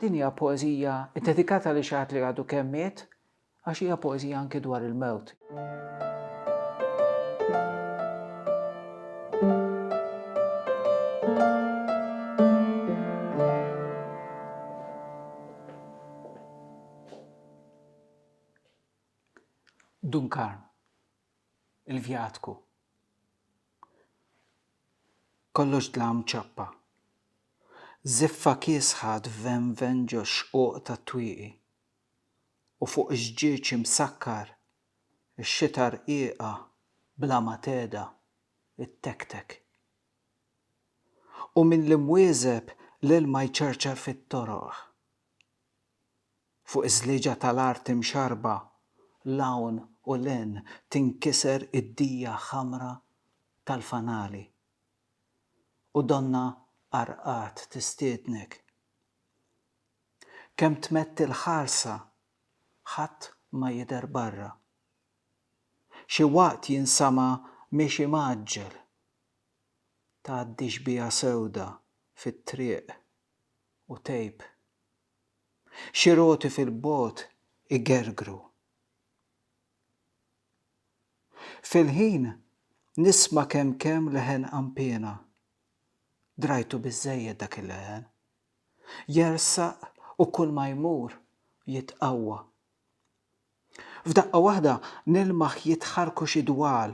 Din hija poeżija dedikata li xi ħadd li għadu kemm miet għax hija poeżija anke dwar il-mewt. Dun Karm, Il-Vjatku. Kollox dlam ċappa. Ziffa kiesħad ven ġo xquq ta' twieqi. U fuq iġġieġ imsakkar, ix-xita rqieqa bla ma teda it-tektek. U minn l-imwieżeb l-ilma jċerċar fit-toroq. Fuq iż-żlieġa tal-Arti mxarba, lawn u len tinkiser id-dija ħamra tal-fanali. U donna arqat tistiednek. Kemm tmetti l-ħarsa, ħadd ma jidher barra. Xi waqt jinsama miexi maġġel, tgħaddi xbija sewda fit-triq u tejb. Xi roti fil-bogħod igergru. Fil-ħin nisma' kemm leħen qampina. Drajtu biżżejjed dak il-leħen. Jersaq u kull ma jmur jitqawwa. F'daqqa waħda nilmaħ jitħarku xi dwal,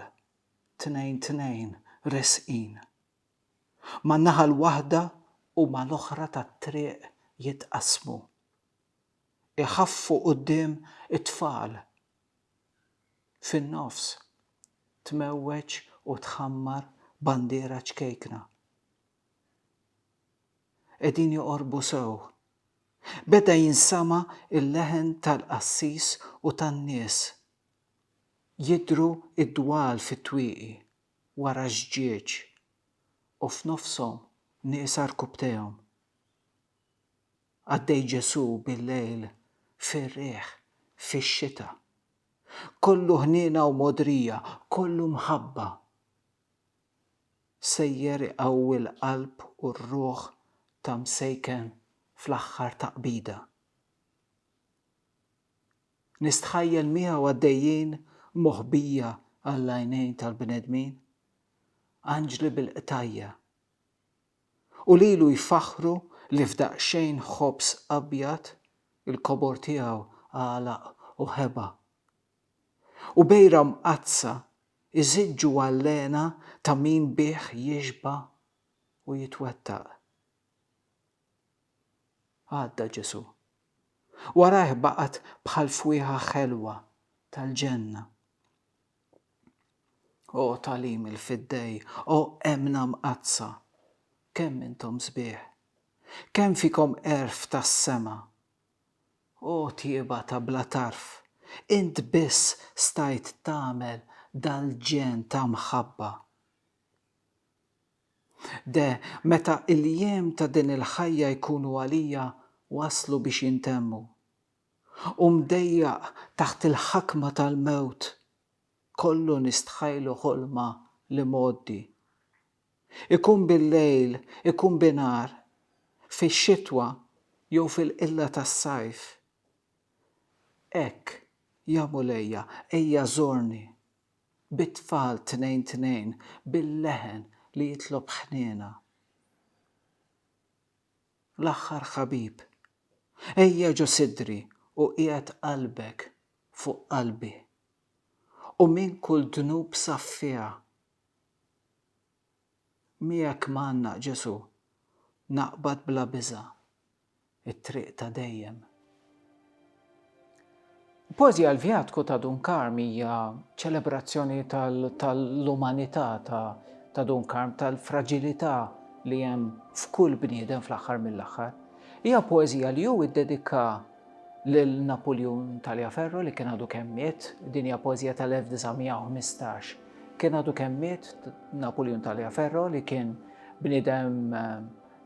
tnejn resqin. Man-naħa l-waħda u mal-oħra tat-triq jitqasmu. Iħaffu quddiem it-tfal. Fin-nofs tmewweġ u tħammar bandiera ċkejkna. Qegħdin joqorbu sew. Beda jinsama il-leħen tal-qassis u tan-nies. Jidhru id-dwal fit-twieqi wara xġieġ u f'nofshom nies arkubtehom. Għaddej Ġesu bil-lejl fir-riħ fix-xita. Kollu ħniena u modrija, kollu mħabba. Sejjer iqawwi l-qalb u r-ruħ ta' msejken fl-aħħar taqbida. Nistħajjel miegħu għaddejjin moħbija għall-għajnejn tal-bnedmin, anġli bil-qtajja. U lilu jfaħru li f'daqxejn ħobs abjad il-kobor tiegħu għalaq u ħeba. U bejra mqazza iżiġġu għallena ta' min bih jiġba u jitwettaq. Għadda Ġesu. Warajh baqgħet bħal fwieħa ħelwa tal-ġenna. O talim il-fiddej, o emna mqazza, kemm intom sbieħ, kemm fikom erf tas-sema. O tieba ta' bla tarf, int biss stajt tagħmel dal-ġen ta' mħabba. De meta il-jiem ta' din il-ħajja jkunu għalija waslu biex jintemmu. U mdejjaq taħt il-ħakma tal-mewt, kollu nistħajlu ħolma li moddi. Ikun bil-lejl, ikun binar, fix-xitwa jew fil-qilla tas-sajf. Hekk, ja mulejja, ejja żorni, bit-tfal tnejn, bil-leħen li jitlob ħniena. L-aħħar ħabib, ejja ġo sidri u qiegħed qalbek fuq qalbi. U minn kull dnub saffija. Miegħek m'għandna Ġesu, naqbad bla biża' it-triq ta' dejjem. Poeżija Il-Vjatku ta' Dun Karm hija ċelebrazzjoni tal-umanità ta' Dun Karm, tal-fraġilità li hemm f'kull bniedem fl-aħħar mill-aħħar. Hija poeżija li hu iddedika lil Napoleon Taliaferro li kien għadu kemm miet, din hija poeżija tal-1915. Kien għadu kemm miet Napoleon Taliaferro li kien bniedem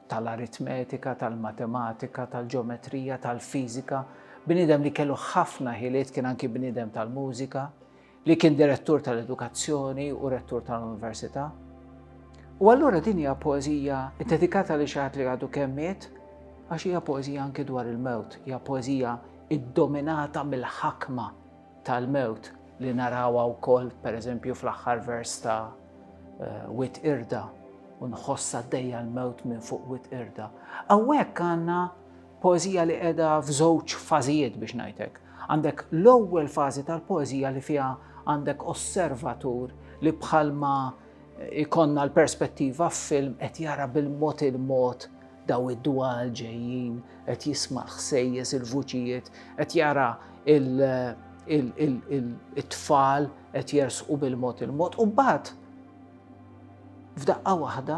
tal-aritmetika, tal-matematika, tal-ġeometrija, tal-fiżika, bniedem li kellu ħafna ħiliet, kien anki bniedem tal-mużika, li kien direttur tal-edukazzjoni u rettur tal-Università. U allura din hija poeżija dedikata li xi ħadd li għadu kemm miet Għax hija poeżija anke dwar il-mewt, hija poeżija iddominata mill-ħakma tal-mewt li narawha wkoll pereżempju fl-aħħar vers ta' Wit Irda u nħossa għaddejja l-mewt minn fuq Wit Irda. Hawnhekk għandna poeżija li qiegħda f'żewġ fażijiet biex ngħidlek. Għandek l-ewwel fażi tal-poeżija li fiha għandek osservatur li bħalma ikonna l-perspettiva f'film qed jara bil-mod il-mod daw id-dwal ġejjin, qed jisma' l-ħsejjes, il-vuċijiet, qed jara it-tfal qed jersqu bil-mod il-mod u mbagħad f'daqqa waħda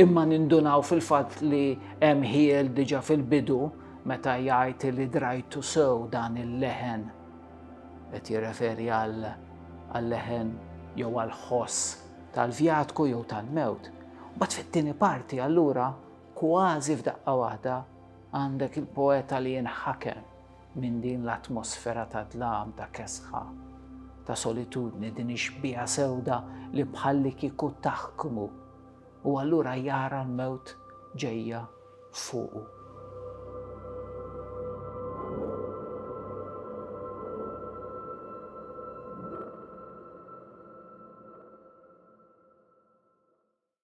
imma nindunaw fil-fatt li hemm ħiel diġà fil-bidu meta jgħid li drajtu sew dan il-leħen qed jirreferi għal-leħen jew għall-ħoss tal-vjatku jew tal-mewt. Mbagħad fit-tieni parti allura kważi f'daqqa waħda għandek il-poeta li jinħakem minn din l-atmosfera ta' dlam, ta' kesħa, ta' solitudni, din ix-xbieħa sewda li bħalli kieku taħkmu u allura jara l-mewt ġejja fuqu.